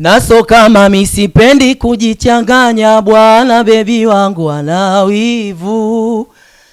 Naso kama misipendi kujichanganya bwana, bebi wangu ana wivu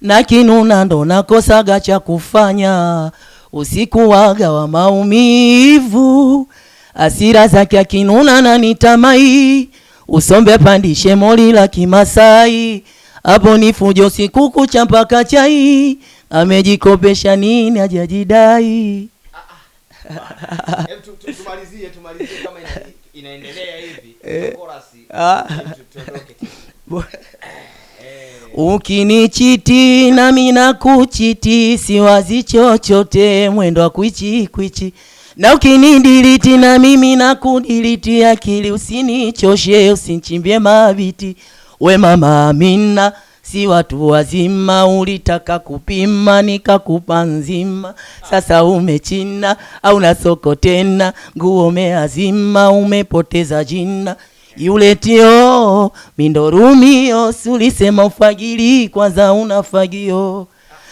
na kinuna ndo nakosaga cha kufanya, usiku waga wa maumivu, asira zake kinuna na nitamai, usombe pandishe moli la Kimasai, hapo ni fujo siku kucha mpaka chai, amejikopesha nini hajajidai. Tumalizie kama inaendelea hivi chorus tuondoke. Ukinichiti na mina kuchiti, siwazi chochote mwendo wa kwichi, na ukinidiliti na mimi na kudiliti, akili usinichoshe usinchimbie mabiti. We mama Amina, si watu wazima, ulitaka kupima nikakupa nzima, sasa umechina au na soko tena, nguo umeazima umepoteza jina. Yule tio mindorumio, sulisema ufagili kwanza unafagio,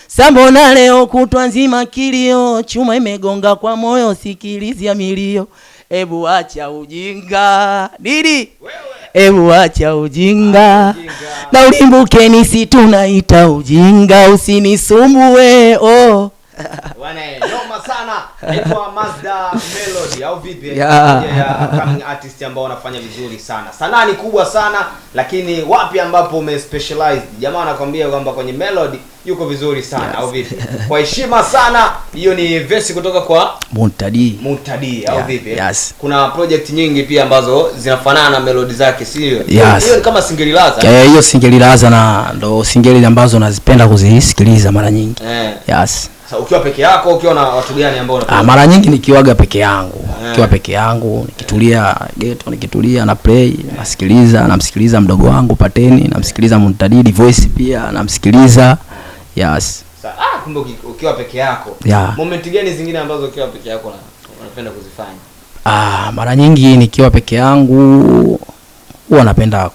sambona leo kutwa nzima kilio, chuma imegonga kwa moyo sikilizia milio. Ebu acha ujinga Didi, ebu acha ujinga na ulimbuke nisi tunaita ujinga, usinisumbue oh. Wana noma sana. Naitwa Mazda Melody au vipi? Yeah. Coming artist ambao wanafanya vizuri sana. Sanaa ni kubwa sana, lakini wapi ambapo umespecialize? Jamaa anakuambia kwamba kwenye melody yuko vizuri sana. Yes. Au vipi? Kwa heshima sana, hiyo ni verse kutoka kwa Muntadi au vipi? Yes. Kuna project nyingi pia ambazo zinafanana na melody zake, sio? Yes. Hiyo ni kama Singelilaza. Hiyo Singelilaza na ndo singeli ambazo nazipenda kuzisikiliza mara nyingi. Yes. Sasa ukiwa peke yako, ukiwa na watu gani ambao unapenda? Mara nyingi nikiwaga peke yangu. Nikiwa peke yangu, nikitulia ghetto, nikitulia na play, namsikiliza mdogo wangu Pateni, namsikiliza Muntadi voice pia namsikiliza. Yes. Sasa kumbe ukiwa peke yako. Yeah. Moment gani zingine ambazo ukiwa peke yako unapenda kuzifanya? Mara nyingi nikiwa peke yangu huwa napenda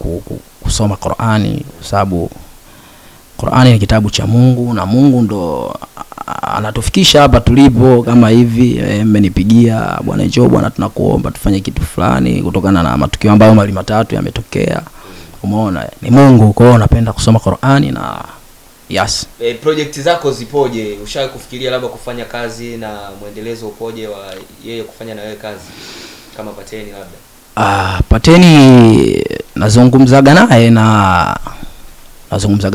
kusoma Qur'ani, kwa sababu Qur'ani ni kitabu cha Mungu na Mungu ndo anatufikisha hapa tulipo kama hivi. Mmenipigia bwana njoo bwana, tunakuomba tufanye kitu fulani kutokana na matukio ambayo mali matatu yametokea. Umeona ni Mungu, kwa hiyo napenda kusoma Qur'ani na yes. Project zako zipoje? Ushawahi kufikiria labda kufanya kazi na muendelezo upoje wa yeye kufanya na wewe kazi kama Pateni labda? Pateni nazungumzaga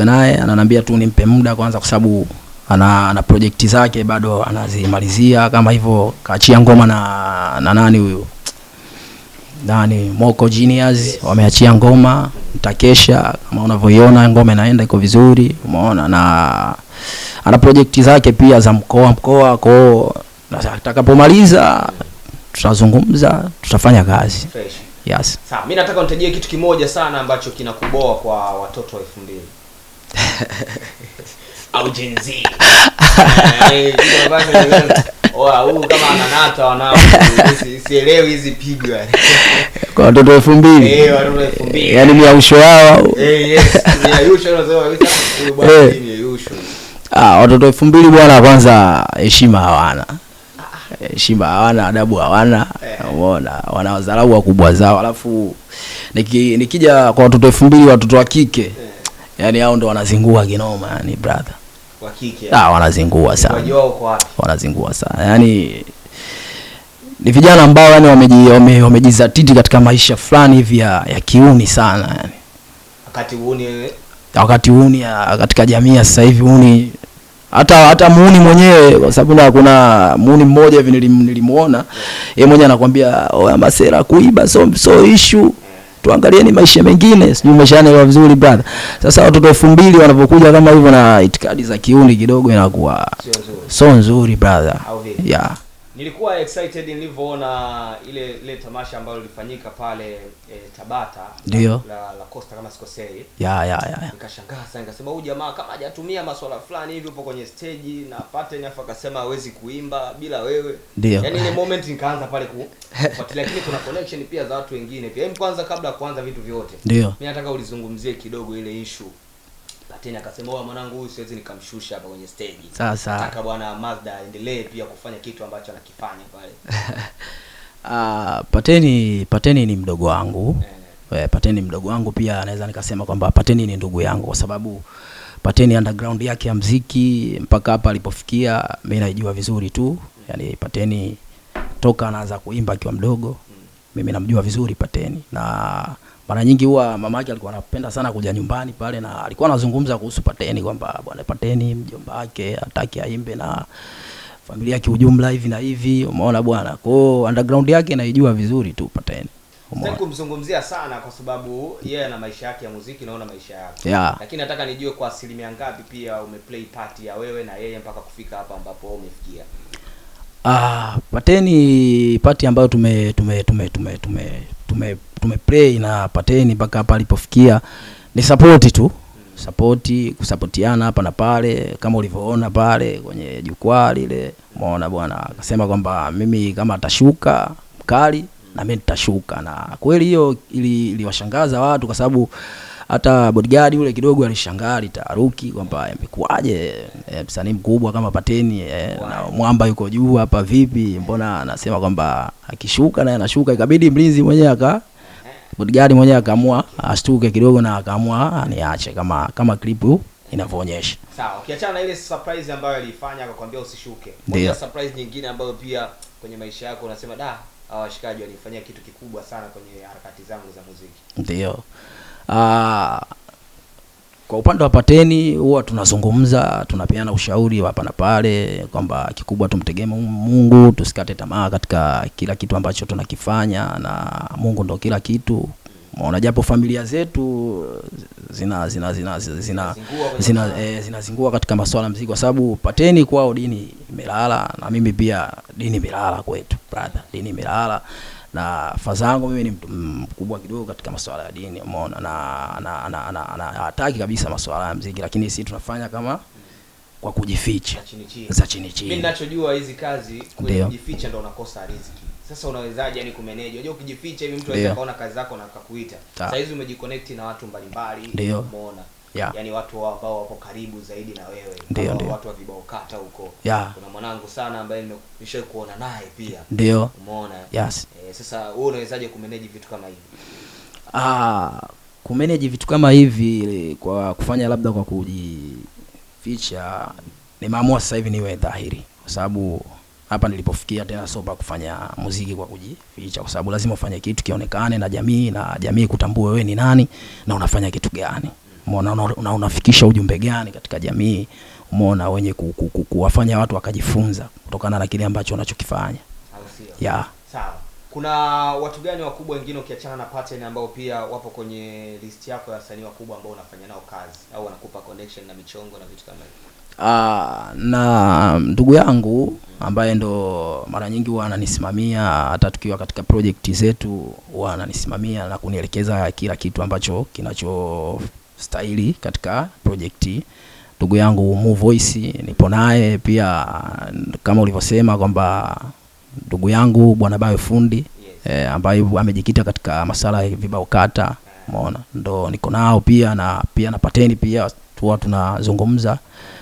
naye ananiambia tu nimpe muda kwanza, kwa sababu ana project zake bado anazimalizia. Kama hivyo kaachia ngoma na nani huyo Moko Genius, wameachia ngoma Takesha, kama unavyoiona ngoma inaenda iko vizuri. Umeona na ana project zake pia za mkoa kwao, atakapomaliza tutazungumza, tutafanya kazi. Yes. Sawa, mimi nataka unitajie kitu kimoja sana ambacho kinakuboa kwa watoto wa 2000. Au Gen Z. Kama ananata wanao sielewi hizi pigwa. Kwa watoto wa 2000. Watoto wa 2000. Yaani ni ausho wao. Yes, ni ausho unasema kabisa bwana ni ausho. Watoto wa 2000 bwana, kwanza heshima hawana, adabu hawana. Umeona wanawadharau wakubwa zao. Alafu nikija kwa watoto 2000, watoto wa kike yani hao ndo wanazingua kinoma, yani brother wa kike wanazingua sana. Wajua uko wapi? Wanazingua sana, yani ni vijana ambao yani wamejizatiti katika maisha fulani hivi ya kiuni sana. Yani wakati uni katika jamii sasa hivi uni hata muuni mwenyewe, kwa sababu kuna muuni mmoja hivi nilimuona yeye mwenyewe anakuambia masera kuiba so issue, tuangalieni maisha mengine, sijui umeshaelewa vizuri brother. Sasa watoto 2000 wanapokuja kama hivyo na itikadi za kiuni kidogo inakuwa so nzuri brother. Yeah. Nilikuwa excited nilivyoona ile tamasha ambalo lilifanyika pale Tabata. Ndio. La Costa kama sikosei. Yeah. Nikashangaa sana, nikasema huyu jamaa kama hajatumia masuala fulani hivi upo kwenye stage na Pateni afa akasema hawezi kuimba bila wewe. Ndio. Yaani ile moment nikaanza pale kufuatilia, lakini kuna connection pia za watu wengine. Pia kwanza kabla kuanza vitu vyote. Ndio. Mimi nataka ulizungumzie kidogo ile issue. Pateni akasema mwanangu huyu siwezi nikamshusha hapa kwenye stage. Sasa nataka bwana Mazda endelee pia kufanya kitu ambacho anakifanya pale. Pateni ni mdogo wangu. Pateni mdogo wangu pia naweza nikasema kwamba Pateni ni ndugu yangu, kwa sababu Pateni underground yake ya muziki mpaka hapa alipofikia mimi naijua vizuri tu. Yani Pateni toka anaanza kuimba akiwa mdogo mimi namjua vizuri Pateni, na mara nyingi huwa mama yake alikuwa anapenda sana kuja nyumbani pale, na alikuwa anazungumza kuhusu Pateni kwamba bwana Pateni mjomba wake hataki aimbe na familia yake ujumla hivi na hivi, umeona bwana. Kwa hiyo underground yake naijua vizuri tu Pateni. Sitaki kumzungumzia sana kwa sababu yeye ana maisha yake ya muziki na una maisha yake. Lakini nataka nijue kwa asilimia ngapi pia umeplay part ya wewe na yeye mpaka kufika hapa ambapo umefikia. Pateni party ambayo tumeplay na Pateni mpaka hapa alipofikia ni support tu. Kusapotiana hapa na pale kama ulivyoona pale kwenye jukwaa lile. Umeona bwana akasema kwamba mimi kama atashuka mkali na mimi nitashuka, na kweli hiyo iliwashangaza watu, kwa sababu hata bodyguard yule kidogo alishangaa taharuki kwamba imekuaje msanii mkubwa kama Pateni na mwamba yuko juu hapa vipi, mbona anasema kwamba akishuka na anashuka. Ikabidi mlinzi mwenyewe bodyguard mwenyewe akaamua ashtuke kidogo na akaamua aniache kama clip inavyoonyesha. Sawa, ukiachana na ile surprise ambayo alifanya akakwambia usishuke, kuna surprise nyingine ambayo pia kwenye maisha yako unasema hawa washikaji walifanyia kitu kikubwa sana kwenye harakati zangu za muziki? Ndio. Kwa upande wa Pateni huwa tunazungumza, tunapeana ushauri hapa na pale kwamba kikubwa tumtegemee Mungu, tusikate tamaa katika kila kitu ambacho tunakifanya, na Mungu ndo kila kitu. Unaona, japo familia zetu zinazingua katika masuala ya muziki, kwa sababu Pateni kwao dini imelala na mimi pia dini imelala kwetu brother, dini imelala. Na fazangu mimi ni mtu mkubwa kidogo katika masuala ya dini, umeona, na hataki kabisa masuala ya muziki, lakini sisi tunafanya kama kwa kujificha za chini. Mimi ninachojua hizi kazi kujificha ndio unakosa riziki. Sasa unawezaje yani kumanage? Unajua ukijificha hivi mtu anaweza kaona kazi zako na akakuita. Sasa hizi umejiconnect na watu mbalimbali, umeona. Yani watu ambao wapo karibu zaidi na wewe. Ndio. Watu wa vibao kata huko. Kuna mwanangu sana ambaye nimeshawahi kuona naye pia. Ndio. Umeona? Yes. Sasa wewe unawezaje kumanage vitu kama hivi? Kumanage vitu kama hivi kwa kufanya labda kwa kujificha, nimeamua sasa hivi niwe dhahiri, kwa sababu hapa nilipofikia tena sio pa kufanya muziki kwa kujificha, kwa sababu lazima ufanye kitu kionekane na jamii kutambua wewe ni nani na unafanya kitu gani. Umeona, unafikisha ujumbe gani katika jamii, umeona, wenye kuwafanya watu wakajifunza kutokana na kile ambacho unachokifanya. Sawa. Kuna watu gani wakubwa wengine ukiachana na Pateni ambao pia wapo kwenye list yako ya wasanii wakubwa ambao unafanya nao kazi au wanakupa connection na michongo na vitu kama hivyo? Na ndugu yangu ambaye ndo mara nyingi huwa ananisimamia hata tukiwa katika project zetu, huwa ananisimamia na kunielekeza kila kitu ambacho kinachostahili katika project. Ndugu yangu Mu Voice nipo naye pia, kama ulivyosema kwamba ndugu yangu Bwana Bayo Fundi, ambaye amejikita katika masuala ya vibao kata, umeona, ndo niko nao pia na Pateni pia tunazungumza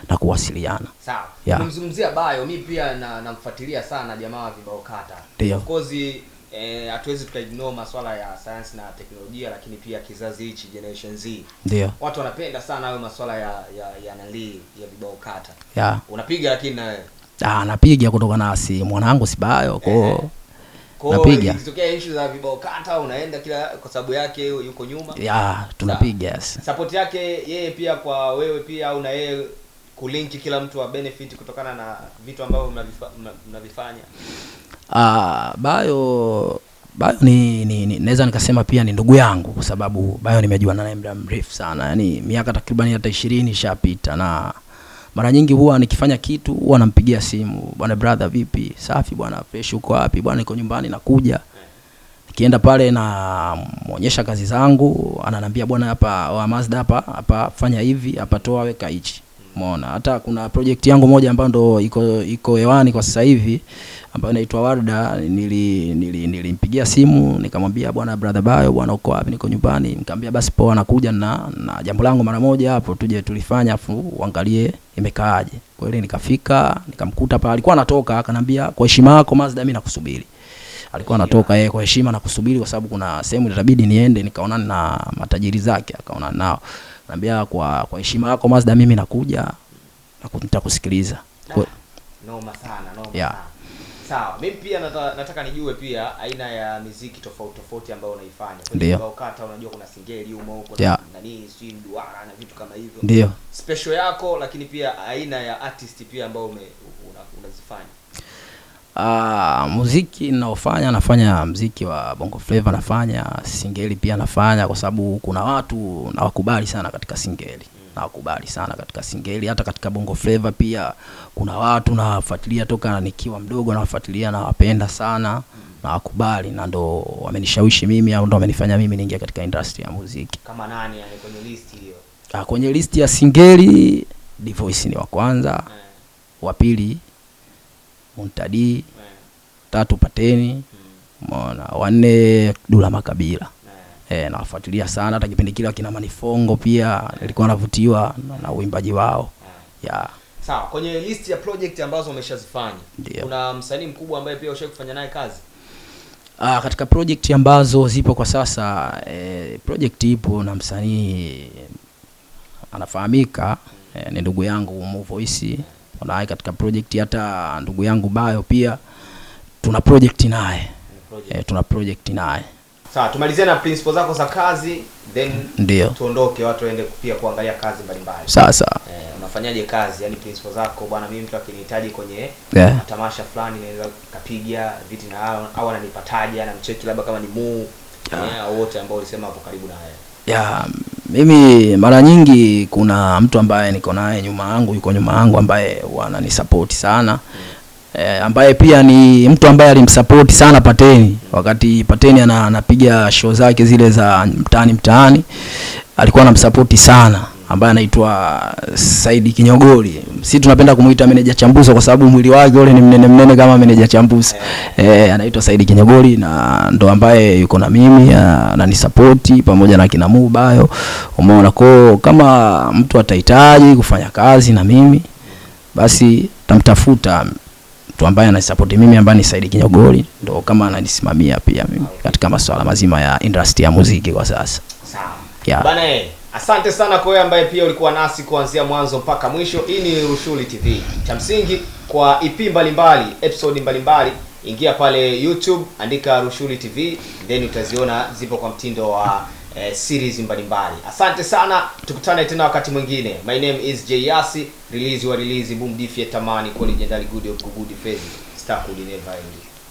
na kuwasiliana. Sawa. Tunamzungumzia Bayo, mimi pia namfuatilia sana jamaa wa vibao kata. Of course hatuwezi tukaignore masuala ya science na teknolojia, lakini pia kizazi hichi generation Z. Ndio. Watu wanapenda sana hayo masuala ya vibao kata. Unapiga lakini na wewe? Napiga kutokana na mwanangu si Bayo, kwa napiga. Ikitokea issue za vibao kata unaenda kila kwa sababu yake yuko nyuma. Tunapiga. Yes. Support yake yeye pia kwa wewe pia, au na yeye kulinki kila mtu wa benefit kutokana na vitu ambavyo mnavifanya? Bayo ni naweza nikasema pia ni ndugu yangu, kwa sababu Bayo nimejua naye muda mrefu sana, yani miaka takriban hata 20 ishapita, na mara nyingi huwa nikifanya kitu huwa nampigia simu, bwana brother vipi, safi bwana, fresh, uko wapi bwana, niko nyumbani nakuja. Nikienda pale na muonyesha kazi zangu, ananiambia bwana hapa Mazda hapa fanya hivi, hapa toa weka hichi. Umeona, hata kuna project yangu moja ambayo ndo iko hewani kwa sasa hivi ambayo inaitwa Warda, nilimpigia simu nikamwambia bwana brother Bayo bwana uko wapi, niko nyumbani. Nikamwambia basi poa, nakuja na jambo langu mara moja hapo, tuje tulifanya afu uangalie imekaaje. Kwa hiyo nikafika nikamkuta pale alikuwa anatoka, akanambia kwa heshima yako Mazda mimi nakusubiri. alikuwa anatoka yeye kwa heshima na kusubiri, kwa sababu kuna sehemu itabidi niende nikaonana na matajiri zake, akaona nao. Anambia kwa heshima yako Mazda, mimi nakuja na nitakusikiliza. Noma sana, noma yeah. sana. Sawa, mimi pia nataka nijue pia aina ya muziki tofauti ambayo unaifanya. Kwa hiyo ukata unajua kuna singeli huko yeah. na nini si duara na vitu kama hivyo. Ndio. Special yako, lakini pia aina ya artist pia ambao unazifanya. Muziki ninaofanya, nafanya muziki wa Bongo Flava, nafanya singeli pia nafanya, kwa sababu kuna watu nawakubali sana katika singeli. Nawakubali sana katika singeli, hata katika Bongo Flava pia kuna watu nawafuatilia toka nikiwa mdogo, nawafuatilia na wapenda sana, nawakubali, na ndo wamenishawishi mimi au ndo wamenifanya mimi niingie katika industry ya muziki. Kama nani yani kwenye list hiyo? Kwenye list ya singeli Divoice ni wa kwanza, wa pili Muntadi, tatu Pateni, umeona, wanne Dula Makabila. Nawafuatilia sana, hata kipindi kile kina Manifongo pia nilikuwa navutiwa na uimbaji wao. Yeah. Sawa, kwenye list ya project ambazo umeshazifanya, kuna msanii mkubwa ambaye pia ushawahi kufanya naye kazi? Katika project ambazo zipo kwa sasa, project ipo na msanii anafahamika, ni ndugu yangu Mo Voice. Naye katika project, hata ndugu yangu Bayo pia tuna project naye. Tuna project naye. Sawa, tumalizie na principles zako za kazi, then ndio tuondoke, watu waende pia kuangalia kazi mbalimbali. Sasa unafanyaje kazi, yani principles zako bwana, mimi mtu akinihitaji kwenye tamasha fulani naweza kapiga viti na hao, au ananipataje, anamcheki labda kama ni Mu au wote ambao ulisema hapo karibu na yeye? Mimi mara nyingi kuna mtu ambaye niko naye yuko nyuma yangu ambaye wananisupport sana. Ambaye pia ni mtu ambaye alimsupport sana Pateni. Wakati Pateni anapiga show zake zile za mtaani, alikuwa anamsupport sana, ambaye anaitwa Saidi Kinyogoli. Sisi tunapenda kumuita meneja Chambuso kwa sababu mwili wake ule ni mnene kama meneja Chambuso. Anaitwa Saidi Kinyogoli, na ndo ambaye yuko na mimi, ananisupport pamoja na kina Mubayo. Umeona, kwa kama mtu atahitaji kufanya kazi na mimi, basi tamtafuta mtu ambaye anasupport mimi, ambaye ni Saidi Kinyogoli, ndo kama ananisimamia pia mimi katika masuala mazima ya industry ya muziki kwa sasa. Sawa. Bana, asante sana kwa wewe ambaye pia ulikuwa nasi kuanzia mwanzo mpaka mwisho. Hii ni Rushuli TV. Cha msingi kwa EP mbalimbali, episode mbalimbali, ingia pale YouTube, andika Rushuli TV, then utaziona zipo kwa mtindo wa series mbalimbali. Asante sana, tukutane tena wakati mwingine. My name is Jayasi, release wa release boom difi tamani kwa legendary good of good face, star could never end.